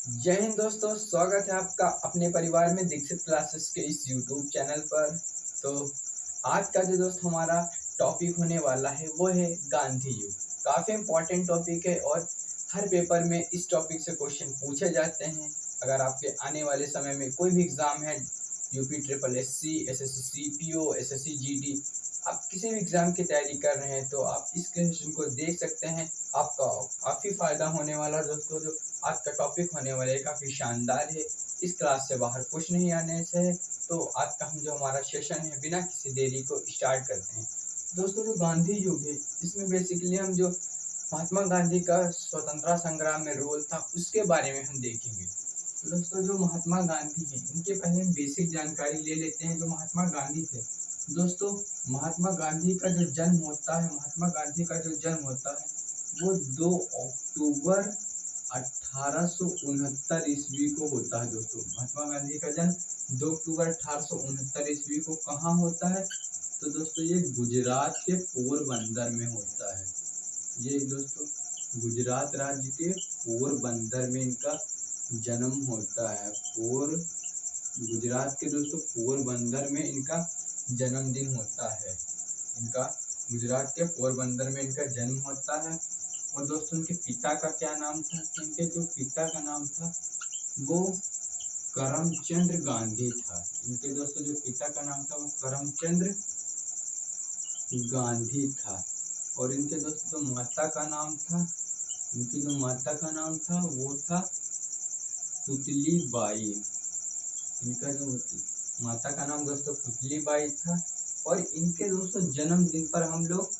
जय हिंद दोस्तों, स्वागत है आपका अपने परिवार में दीक्षित क्लासेस के इस यूट्यूब चैनल पर। तो आज का जो दोस्त हमारा टॉपिक होने वाला है वो है गांधी युग। काफ़ी इम्पोर्टेंट टॉपिक है और हर पेपर में इस टॉपिक से क्वेश्चन पूछे जाते हैं। अगर आपके आने वाले समय में कोई भी एग्ज़ाम है, UP triple SC, SSC CPO, SSC GD, आप किसी भी एग्ज़ाम की तैयारी कर रहे हैं तो आप इस क्वेश्चन को देख सकते हैं। आपका काफ़ी फ़ायदा होने वाला है दोस्तों। जो आज का टॉपिक होने वाला है काफ़ी शानदार है। इस क्लास से बाहर कुछ नहीं आने से है। तो आज का हम जो हमारा सेशन है बिना किसी देरी को स्टार्ट करते हैं। दोस्तों जो गांधी युग है इसमें बेसिकली हम जो महात्मा गांधी का स्वतंत्रता संग्राम में रोल था उसके बारे में हम देखेंगे। तो दोस्तों जो महात्मा गांधी हैं इनके पहले हम बेसिक जानकारी ले लेते हैं। जो महात्मा गांधी थे दोस्तों, महात्मा गांधी का जो जन्म होता है, महात्मा गांधी का जो जन्म होता है वो 2 अक्टूबर 1869 ईस्वी को होता है। दोस्तों महात्मा गांधी का जन्म 2 अक्टूबर 1869 ईस्वी को कहाँ होता है? तो दोस्तों ये गुजरात के पोरबंदर में होता है। ये दोस्तों गुजरात राज्य के पोरबंदर में इनका जन्म होता है। गुजरात के दोस्तों पोरबंदर में इनका जन्मदिन होता है। इनका गुजरात के पोरबंदर में इनका जन्म होता है। और दोस्तों इनके पिता का क्या नाम था? इनके जो पिता का नाम था वो करमचंद गांधी था। इनके दोस्तों जो पिता का नाम था वो करमचंद गांधी था। और इनके दोस्तों जो माता का नाम था, इनकी जो माता का नाम था वो था पुतली बाई। इनका जो माता का नाम दोस्तों पुतली बाई था। और इनके दोस्तों जन्मदिन पर हम लोग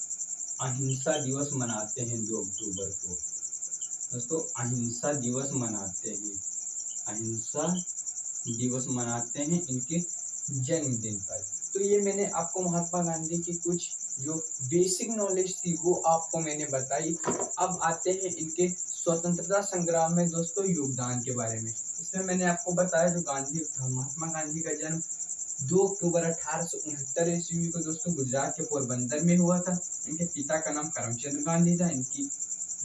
अहिंसा दिवस मनाते हैं 2 अक्टूबर को। दोस्तों अहिंसा दिवस मनाते हैं, अहिंसा दिवस मनाते हैं इनके जन्मदिन पर। तो ये मैंने आपको महात्मा गांधी की कुछ जो बेसिक नॉलेज थी वो आपको मैंने बताई। अब आते हैं इनके स्वतंत्रता संग्राम में दोस्तों योगदान के बारे में। इसमें मैंने आपको बताया जो गांधी था, महात्मा गांधी का जन्म 2 अक्टूबर 1869 ईस्वी को दोस्तों गुजरात के पोरबंदर में हुआ था। इनके पिता का नाम करमचंद गांधी था, इनकी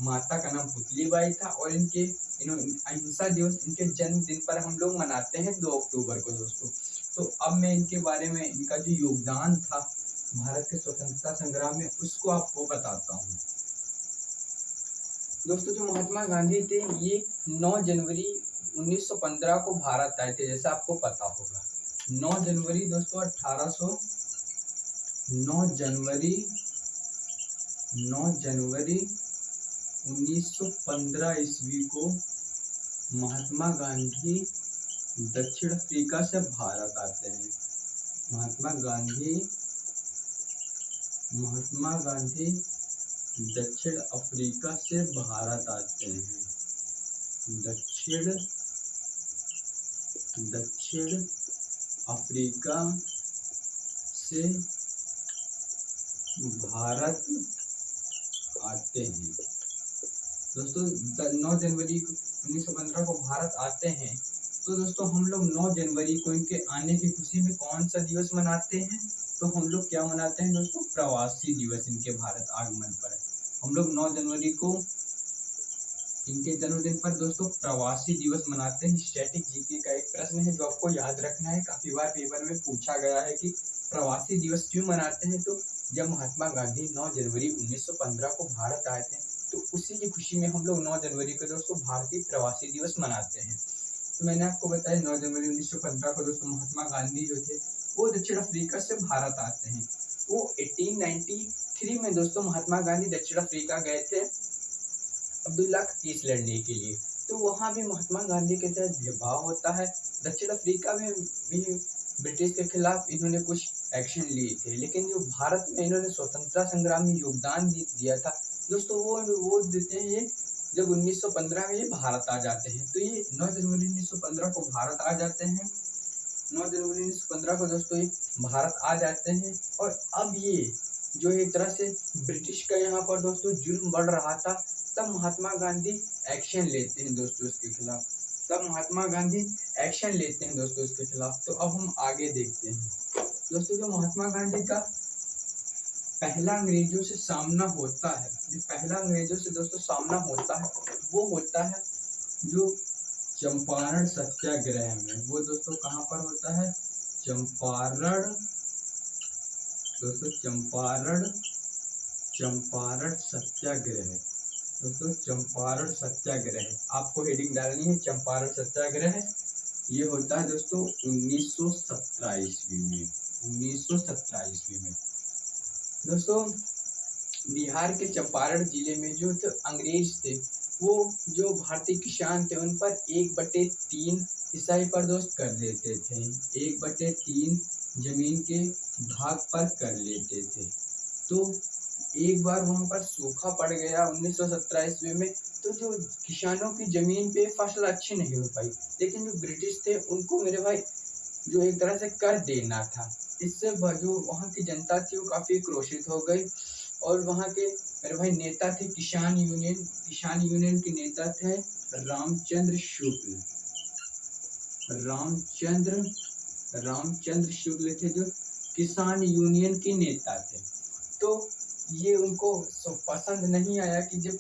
माता का नाम पुतली बाई था। और इनके अहिंसा दिवस इनके जन्मदिन पर हम लोग मनाते हैं 2 अक्टूबर को दोस्तों। तो अब मैं इनके बारे में, इनका जो योगदान था भारत के स्वतंत्रता संग्राम में उसको आपको बताता हूँ। दोस्तों जो महात्मा गांधी थे ये 9 जनवरी 1915 को भारत आए थे, जैसा आपको पता होगा। 9 जनवरी दोस्तों 9 जनवरी 9 जनवरी 1915 ईस्वी को महात्मा गांधी दक्षिण अफ्रीका से भारत आते हैं। महात्मा गांधी दक्षिण अफ्रीका से भारत आते हैं। दक्षिण अफ्रीका से भारत आते हैं। दोस्तों 9 जनवरी 1915 को भारत आते हैं। तो दोस्तों हम लोग 9 जनवरी को इनके आने की खुशी में कौन सा दिवस मनाते हैं? तो हम लोग क्या मनाते हैं दोस्तों? प्रवासी दिवस। इनके भारत आगमन पर हम लोग 9 जनवरी को इनके जन्मदिन पर दोस्तों प्रवासी दिवस मनाते हैं। स्टैटिक जीके का एक प्रश्न है जो आपको याद रखना है, काफी बार पेपर में पूछा गया है कि प्रवासी दिवस क्यों मनाते हैं। तो जब महात्मा गांधी 9 जनवरी 1915 को भारत आए थे तो उसी की खुशी में हम लोग 9 जनवरी को दोस्तों भारतीय प्रवासी दिवस मनाते हैं। तो मैंने आपको बताया 9 जनवरी 1915 को दोस्तों महात्मा गांधी जो थे वो दक्षिण अफ्रीका से भारत आते हैं। वो 1893 में दोस्तों महात्मा गांधी दक्षिण अफ्रीका गए थे अब्दुल्ला का केस लड़ने के लिए। तो वहाँ भी महात्मा गांधी के साथ भेदभाव होता है। दक्षिण अफ्रीका में भी ब्रिटिश के खिलाफ इन्होंने कुछ एक्शन लिए थे, लेकिन जो भारत में इन्होंने स्वतंत्रता संग्राम में योगदान दिया था दोस्तों वो देते हैं ये जब 1915 में ये भारत आ जाते हैं। तो ये 9 जनवरी 1915 को भारत आ जाते हैं। 9 जनवरी 1915 को दोस्तों ये भारत आ जाते हैं। और अब ये जो एक तरह से ब्रिटिश का यहाँ पर दोस्तों जुल्म बढ़ रहा था, तब महात्मा गांधी एक्शन लेते हैं दोस्तों इसके खिलाफ। इसके खिलाफ। तो अब हम आगे देखते हैं दोस्तों जो महात्मा गांधी का पहला अंग्रेजों से सामना होता है, जो पहला अंग्रेजों से दोस्तों सामना होता है वो होता है जो चंपारण सत्याग्रह में। वो दोस्तों कहाँ पर होता है? चंपारण दोस्तों, चंपारण सत्याग्रह। दोस्तों चंपारण सत्याग्रह आपको हेडिंग डालनी है, चंपारण सत्याग्रह। ये होता है दोस्तों 1917 ईस्वी में। 1917 ईस्वी में दोस्तों बिहार के चंपारण जिले में जो तो अंग्रेज थे, वो जो भारतीय किसान थे उन पर 1/3 ईसाई पर दोस्त कर लेते थे। 1/3 जमीन के भाग पर कर लेते थे। तो एक बार वहां पर सूखा पड़ गया 1917 ईस्वी में, तो जो किसानों की जमीन पे फसल अच्छी नहीं हो पाई। लेकिन जो ब्रिटिश थे उनको मेरे भाई जो एक तरह से कर देना था। इससे जो वहाँ की जनता थी वो काफी क्रोशित हो गई। और वहाँ के मेरे भाई नेता थे किसान यूनियन के नेता थे रामचंद्र शुक्ल। रामचंद्र रामचंद्र शुक्ल थे जो किसान यूनियन के नेता थे। तो ये उनको पसंद नहीं आया कि जब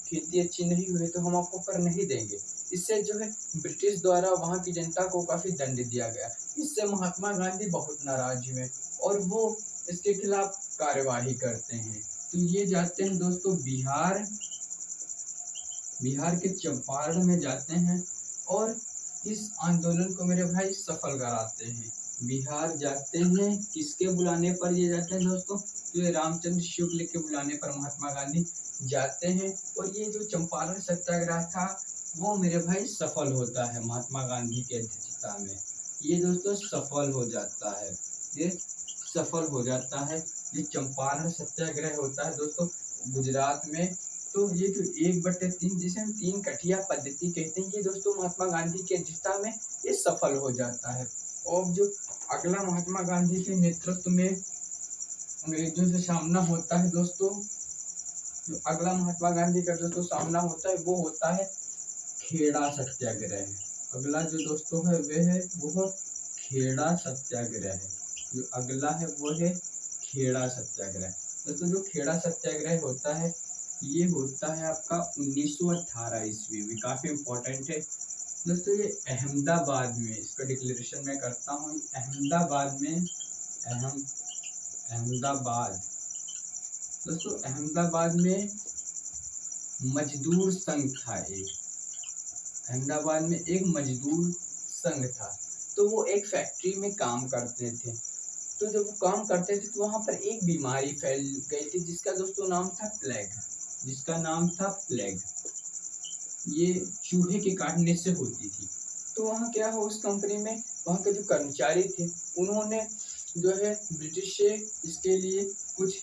खेती अच्छी नहीं हुई तो हम आपको कर नहीं देंगे। इससे जो है ब्रिटिश द्वारा वहाँ की जनता को काफी दंड दिया गया। इससे महात्मा गांधी बहुत नाराज हुए और वो इसके खिलाफ कार्यवाही करते हैं। तो ये जाते हैं दोस्तों बिहार के चंपारण में जाते हैं और इस आंदोलन को मेरे भाई सफल कराते हैं। बिहार जाते हैं, किसके बुलाने पर ये जाते हैं दोस्तों? तो ये रामचंद्र शुक्ल के बुलाने पर महात्मा गांधी जाते हैं। और ये जो चंपारण सत्याग्रह था वो मेरे भाई सफल होता है महात्मा गांधी की अध्यक्षता में। ये दोस्तों सफल हो जाता है, ये सफल हो जाता है। ये चंपारण सत्याग्रह होता है दोस्तों गुजरात में। तो ये जो 1/3 जिसे हम 3 कठिया पद्धति कहते हैं, ये दोस्तों महात्मा गांधी की अध्यक्षता में ये सफल हो जाता है। और जो अगला महात्मा गांधी के नेतृत्व में अंग्रेजों से सामना होता है दोस्तों, जो अगला महात्मा गांधी का दोस्तों सामना होता है वो होता है खेड़ा सत्याग्रह। अगला जो दोस्तों है वो खेड़ा सत्याग्रह है। जो अगला है वो है खेड़ा सत्याग्रह। दोस्तों जो खेड़ा सत्याग्रह होता है ये होता है आपका 1918 ईस्वी में। काफी इम्पोर्टेंट है दोस्तों। ये अहमदाबाद में, इसका डिक्लेरेशन मैं करता हूँ, अहमदाबाद में अहमदाबाद दोस्तों अहमदाबाद में मजदूर संघ था एक। अहमदाबाद में एक मजदूर संघ था। तो वो एक फैक्ट्री में काम करते थे। तो जब वो काम करते थे तो वहां पर एक बीमारी फैल गई थी जिसका दोस्तों नाम था प्लेग। ये चूहे के काटने से होती थी। तो वहाँ क्या हो, उस कंपनी में वहाँ के जो कर्मचारी थे उन्होंने जो है ब्रिटिश से इसके लिए कुछ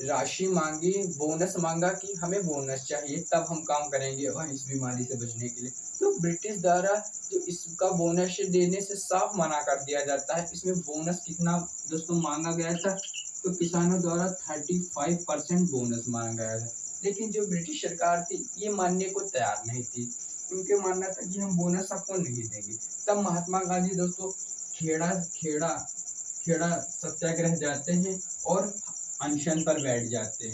राशि मांगी, बोनस मांगा कि हमें बोनस चाहिए तब हम काम करेंगे और इस बीमारी से बचने के लिए। तो ब्रिटिश द्वारा जो इसका बोनस देने से साफ मना कर दिया जाता है। इसमें बोनस कितना दोस्तों मांगा गया था? तो किसानों द्वारा 35% बोनस मांगा गया था। लेकिन जो ब्रिटिश सरकार थी ये मानने को तैयार नहीं थी। उनके मानना था कि हम बोनस आपको नहीं देंगे। तब महात्मा गांधी दोस्तों खेड़ा सत्याग्रह जाते हैं और अनशन पर बैठ जाते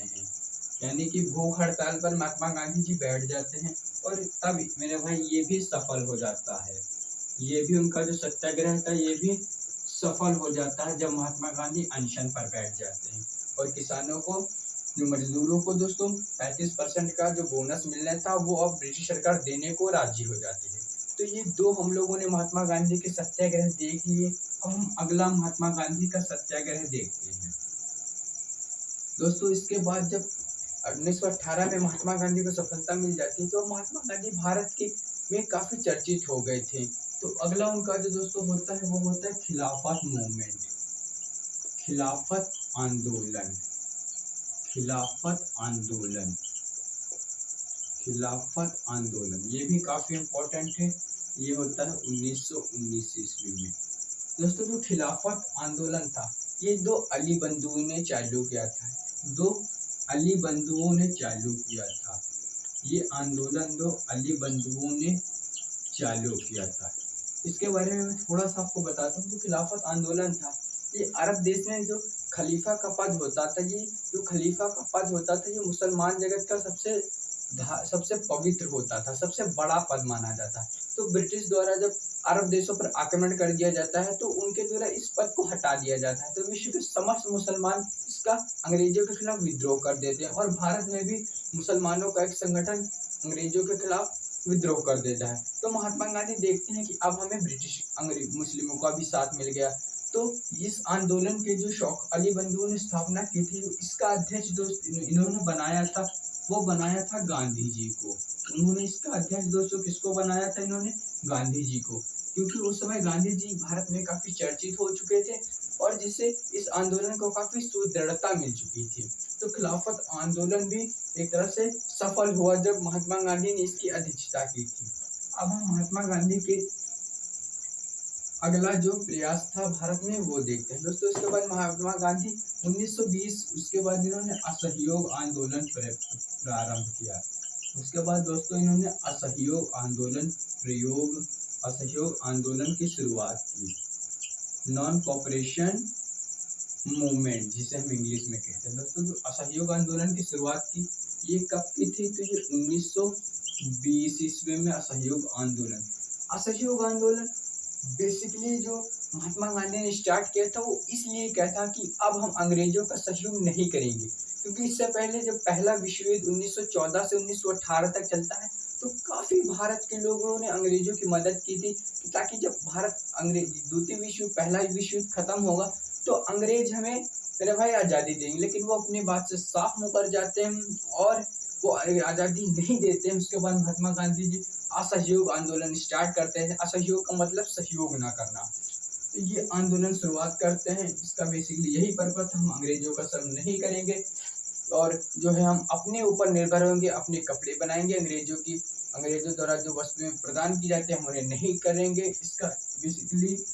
हैं। यानी कि भूख हड़ताल पर महात्मा गांधी जी बैठ जाते हैं। और तब मेरे भाई ये भी सफल हो जाता है। ये भी उनका जो सत्याग्रह था ये भी सफल हो जाता है जब महात्मा गांधी अनशन पर बैठ जाते हैं। और किसानों को, जो मजदूरों को दोस्तों 35% का जो बोनस मिलना था वो अब ब्रिटिश सरकार देने को राजी हो जाती है। तो ये दो हम लोगों ने महात्मा गांधी के सत्याग्रह देख लिए। अब हम अगला महात्मा गांधी का सत्याग्रह देखते हैं दोस्तों। इसके बाद जब 1918 में महात्मा गांधी को सफलता मिल जाती है तो महात्मा गांधी भारत के में काफी चर्चित हो गए थे। तो अगला उनका जो दोस्तों होता है वो होता है खिलाफत मूवमेंट, खिलाफत आंदोलन। ये भी काफी इम्पोर्टेंट है। ये होता है 1919 ईस्वी में। दोस्तों जो खिलाफत आंदोलन था ये दो अली बंधुओं ने चालू किया था। ये आंदोलन दो अली बंधुओं ने चालू किया था। इसके बारे में मैं थोड़ा सा आपको बताता हूँ। जो खिलाफत आंदोलन था ये अरब देश में जो खलीफा का पद होता था, ये मुसलमान जगत का सबसे सबसे पवित्र होता था, सबसे बड़ा पद माना जाता है। तो ब्रिटिश द्वारा जब अरब देशों पर आक्रमण कर दिया जाता है तो उनके द्वारा इस पद को हटा दिया जाता है। तो विश्व के समस्त मुसलमान इसका अंग्रेजों के खिलाफ विद्रोह कर देते हैं और भारत में भी मुसलमानों का एक संगठन अंग्रेजों के खिलाफ विद्रोह कर देता है। तो महात्मा गांधी देखते हैं कि अब हमें ब्रिटिश अंग्रेज मुस्लिमों का भी साथ मिल गया। तो इस आंदोलन के जो शौक अली बंधुओं ने स्थापना की थी, इसका अध्यक्ष दोस्त इन्होंने बनाया था, वो बनाया था गांधी जी को। उन्होंने इसका अध्यक्ष दोस्तों किसको बनाया था? इन्होंने गांधी जी को, क्योंकि उस समय गांधी जी भारत में काफी चर्चित हो चुके थे और जिससे इस आंदोलन को काफी सुदृढ़ता मिल चुकी थी। तो खिलाफत आंदोलन भी एक तरह से सफल हुआ जब महात्मा गांधी ने इसकी अध्यक्षता की थी। अब हम महात्मा गांधी के अगला जो प्रयास था भारत में वो देखते हैं दोस्तों। इसके बाद महात्मा गांधी 1920 उसके बाद इन्होंने असहयोग आंदोलन प्रारंभ किया। उसके बाद दोस्तों इन्होंने असहयोग आंदोलन की शुरुआत की, नॉन कॉपरेशन मूवमेंट जिसे हम इंग्लिश में कहते हैं। दोस्तों जो असहयोग आंदोलन की शुरुआत की ये कब की थी? तो ये 1920 ईस्वी में असहयोग आंदोलन बेसिकली जो महात्मा गांधी ने स्टार्ट किया था वो इसलिए किया था कि अब हम अंग्रेजों का सहयोग नहीं करेंगे, क्योंकि इससे पहले जब पहला विश्व युद्ध 1914 से 1918 तक चलता है तो काफी भारत के लोगों ने अंग्रेजों की मदद की थी ताकि जब पहला विश्व युद्ध खत्म होगा तो अंग्रेज हमें मेरे भाई आज़ादी देंगे। लेकिन वो अपनी बात से साफ मुकर जाते हैं और वो आज़ादी नहीं देते हैं। उसके बाद महात्मा गांधी जी असहयोग आंदोलन स्टार्ट करते हैं। असहयोग का मतलब सहयोग ना करना। तो ये आंदोलन शुरुआत करते हैं, इसका बेसिकली यही पर्पस, हम अंग्रेजों का सहयोग नहीं करेंगे और जो है हम अपने ऊपर निर्भर होंगे, अपने कपड़े बनाएंगे, अंग्रेजों द्वारा जो वस्तुएं प्रदान की जाती है हम उन्हें नहीं करेंगे। इसका बेसिकली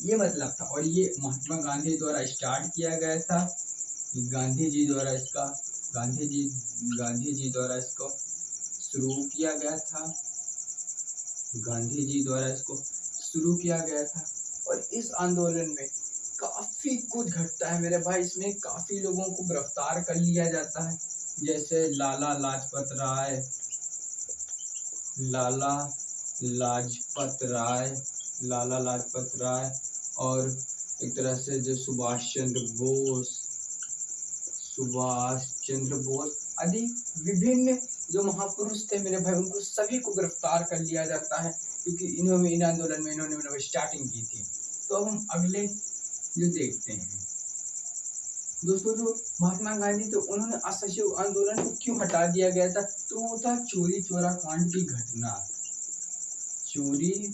ये मतलब था और ये महात्मा गांधी द्वारा स्टार्ट किया गया था। गांधी जी द्वारा इसको शुरू किया गया था और इस आंदोलन में काफी कुछ घटता है मेरे भाई। इसमें काफी लोगों को गिरफ्तार कर लिया जाता है, जैसे लाला लाजपत राय और एक तरह से जो सुभाष चंद्र बोस आदि विभिन्न जो महापुरुष थे मेरे भाई, उनको सभी को गिरफ्तार कर लिया जाता है क्योंकि इन आंदोलन में इन्होंने स्टार्टिंग की थी। तो अब हम अगले जो देखते हैं दोस्तों, जो महात्मा गांधी तो उन्होंने असहयोग आंदोलन को क्यों हटा दिया गया था? तो वो था चोरी चोरा कांड की घटना। चोरी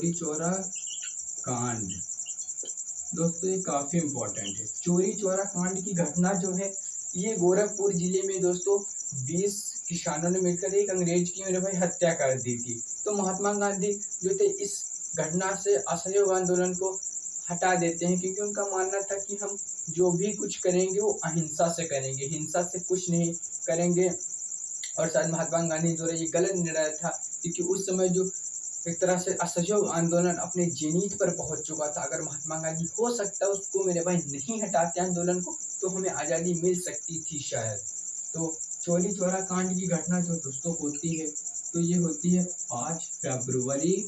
चोरा कांड दोस्तों ये काफी इम्पोर्टेंट है। चोरी चोरा कांड की घटना जो है ये गोरखपुर जिले में दोस्तों 20 किसानों ने मिलकर एक अंग्रेज की मेरे भाई हत्या कर दी थी। तो महात्मा गांधी जो थे इस घटना से असहयोग आंदोलन को हटा देते हैं क्योंकि उनका मानना था कि हम जो भी कुछ करेंगे वो अहिंसा से करेंगे, हिंसा से कुछ नहीं करेंगे। और शायद महात्मा गांधी द्वारा ये गलत निर्णय था क्योंकि उस समय जो एक तरह से असहयोग आंदोलन अपने जेनीथ पर पहुंच चुका था। अगर महात्मा गांधी हो सकता उसको मेरे भाई नहीं हटाते आंदोलन को तो हमें आज़ादी मिल सकती थी शायद। तो चोरी चोरा कांड की घटना जो दोस्तों होती है तो ये होती है 5 फरवरी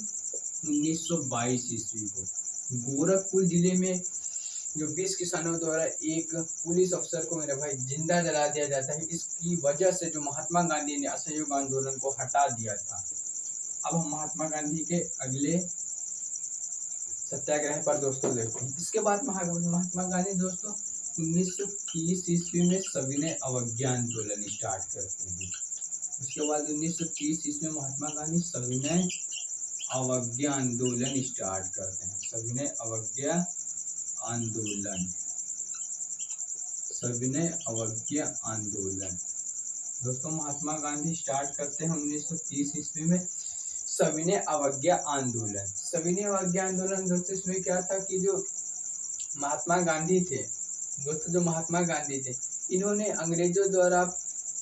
1922 ईस्वी को गोरखपुर जिले में जो 20 किसानों द्वारा एक पुलिस अफसर को मेरे भाई जिंदा जला दिया जाता है। इसकी वजह से जो महात्मा गांधी ने असहयोग आंदोलन को हटा दिया था। अब हम महात्मा गांधी के अगले सत्याग्रह पर दोस्तों देखते हैं। इसके बाद महात्मा गांधी दोस्तों 1930 ईस्वी में सविनय अवज्ञा आंदोलन स्टार्ट करते हैं। उसके बाद 1930 ईस्वी में महात्मा गांधी सविनय अवज्ञा आंदोलन स्टार्ट करते हैं। सविनय अवज्ञा आंदोलन दोस्तों महात्मा गांधी स्टार्ट करते हैं 1930 ईस्वी में सविनय अवज्ञा आंदोलन दोस्तों इसमें क्या था कि जो महात्मा गांधी थे इन्होंने अंग्रेजों द्वारा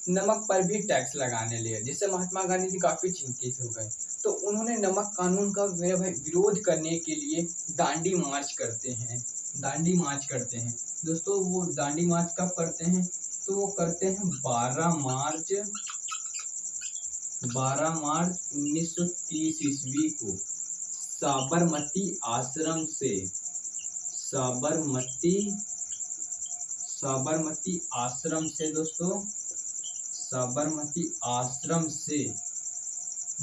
नमक पर भी टैक्स लगाने लिया, जिससे महात्मा गांधी जी काफी चिंतित हो गए। तो उन्होंने नमक कानून का मेरे भाई विरोध करने के लिए दांडी मार्च करते हैं। दोस्तों वो दांडी मार्च कब करते हैं? तो वो करते हैं 12 मार्च 1930 ईस्वी को साबरमती आश्रम से साबरमती आश्रम से दोस्तों, साबरमती आश्रम से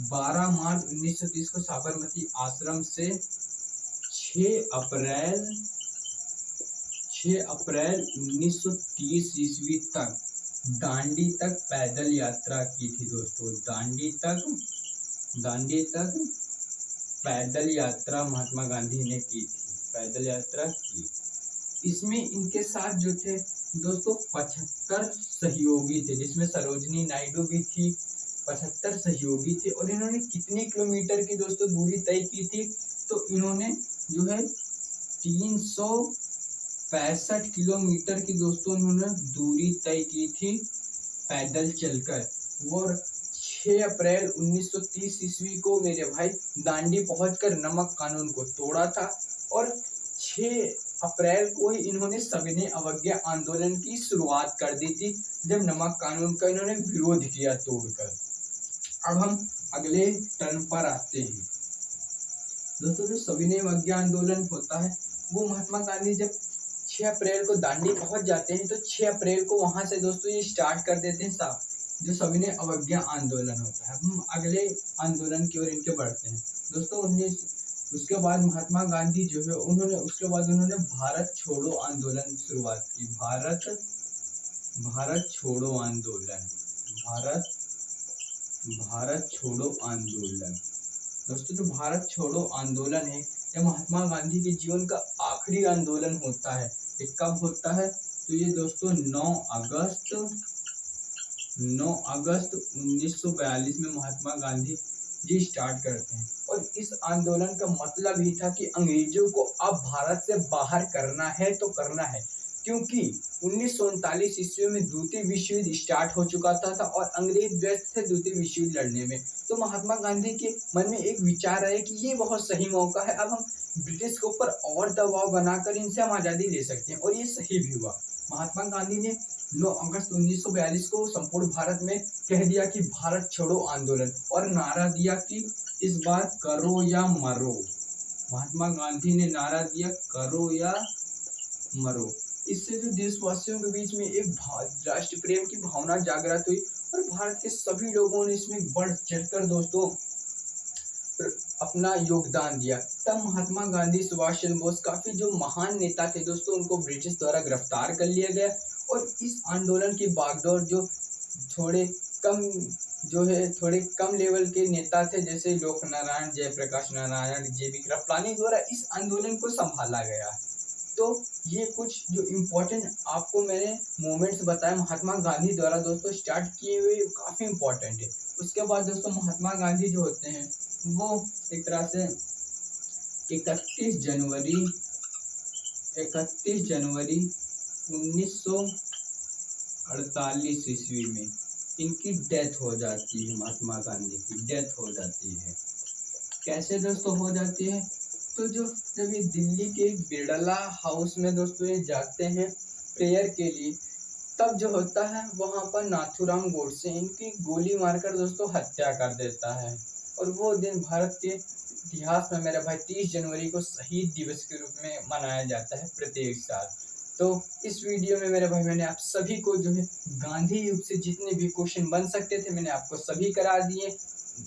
12 मार्च 1930 को साबरमती आश्रम से 6 अप्रैल 1930 ईस्वी तक दांडी तक पैदल यात्रा की थी दोस्तों। दांडी तक पैदल यात्रा महात्मा गांधी ने की थी, पैदल यात्रा की। इसमें इनके साथ जो थे दोस्तों 75 सहयोगी थे, जिसमें सरोजनी नायडू भी थी। 75 सहयोगी थे। और इन्होंने कितने किलोमीटर की दोस्तों दूरी तय की थी? तो इन्होंने जो है 365 किलोमीटर की दोस्तों उन्होंने दूरी तय की थी पैदल चलकर। और 6 अप्रैल 1930 ईस्वी को मेरे भाई दांडी पहुंचकर नमक कानून को तोड़ा था। और 6 अप्रैल को ही इन्होंने सविनय अवज्ञा आंदोलन की शुरुआत कर दी थी, जब नमक कानून का इन्होंने विरोध किया तोड़कर। अब हम अगले टर्न पर आते हैं दोस्तों। जो सविनय अवज्ञा आंदोलन होता है वो महात्मा गांधी जब 6 अप्रैल को दांडी पहुंच जाते हैं तो 6 अप्रैल को वहां से दोस्तों ये स्टार्ट कर देते हैं जो सविनय अवज्ञा आंदोलन होता है। हम अगले आंदोलन की ओर इनके बढ़ते हैं दोस्तों। उसके बाद महात्मा गांधी जो है उन्होंने भारत छोड़ो आंदोलन शुरुआत की। भारत छोड़ो आंदोलन दोस्तों। जो भारत छोड़ो आंदोलन है यह महात्मा गांधी के जीवन का आखिरी आंदोलन होता है। ये कब होता है? तो ये दोस्तों 9 अगस्त 1942 में महात्मा गांधी जी स्टार्ट करते हैं। और इस आंदोलन का मतलब ही था कि अंग्रेजों को अब भारत से बाहर करना है तो करना है, क्योंकि 1939 ईस्वी में द्वितीय विश्व युद्ध स्टार्ट हो चुका था और अंग्रेज व्यस्त थे द्वितीय विश्व युद्ध लड़ने में। तो महात्मा गांधी के मन में एक विचार आया कि ये बहुत सही मौका है, अब हम ब्रिटिश के ऊपर और दबाव बनाकर इनसे हम आज़ादी ले सकते हैं। और ये सही भी हुआ। महात्मा गांधी ने 9 अगस्त 1942 को संपूर्ण भारत में कह दिया कि भारत छोड़ो आंदोलन, और नारा दिया कि इस बार करो या मरो। महात्मा गांधी ने नारा दिया करो या मरो। इससे जो देशवासियों के बीच में एक राष्ट्र प्रेम की भावना जागृत हुई और भारत के सभी लोगों ने इसमें बढ़ चढ़कर दोस्तों अपना योगदान दिया। तब महात्मा गांधी, सुभाष चंद्र बोस, काफी जो महान नेता थे दोस्तों उनको ब्रिटिश द्वारा गिरफ्तार कर लिया गया। और इस आंदोलन की बागडोर जो थोड़े कम लेवल के नेता थे, जैसे लोक नारायण, जयप्रकाश नारायण, जेबी कृपलानी द्वारा इस आंदोलन को संभाला गया। तो ये कुछ जो इम्पोर्टेंट आपको मैंने मोमेंट्स बताए महात्मा गांधी द्वारा दोस्तों स्टार्ट किए हुए, काफी इम्पोर्टेंट है। उसके बाद दोस्तों महात्मा गांधी जो होते हैं वो एक तरह से 31 जनवरी 1948 ईस्वी में इनकी डेथ हो जाती है। महात्मा गांधी की डेथ हो जाती है। कैसे दोस्तों हो जाती है? तो जब ये दिल्ली के बिरला हाउस में दोस्तों ये जाते हैं प्रेयर के लिए, तब जो होता है वहां पर नाथूराम गोडसे इनकी गोली मारकर दोस्तों हत्या कर देता है। और वो दिन भारत के इतिहास में मेरे भाई 30 जनवरी को शहीद दिवस के रूप में मनाया जाता है प्रत्येक साल। तो इस वीडियो में मेरे भाई मैंने आप सभी को जो है गांधी युग से जितने भी क्वेश्चन बन सकते थे मैंने आपको सभी करा दिए।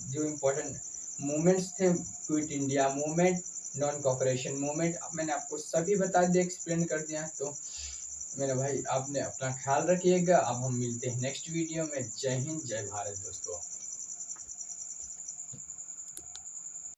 जो इम्पोर्टेंट मूवमेंट्स थे, quit India movement, non cooperation movement, अब मैंने आपको सभी बता दिया, एक्सप्लेन कर दिया। तो मेरे भाई आपने अपना ख्याल रखिएगा। अब हम मिलते हैं नेक्स्ट वीडियो में। जय हिंद, जय भारत दोस्तों।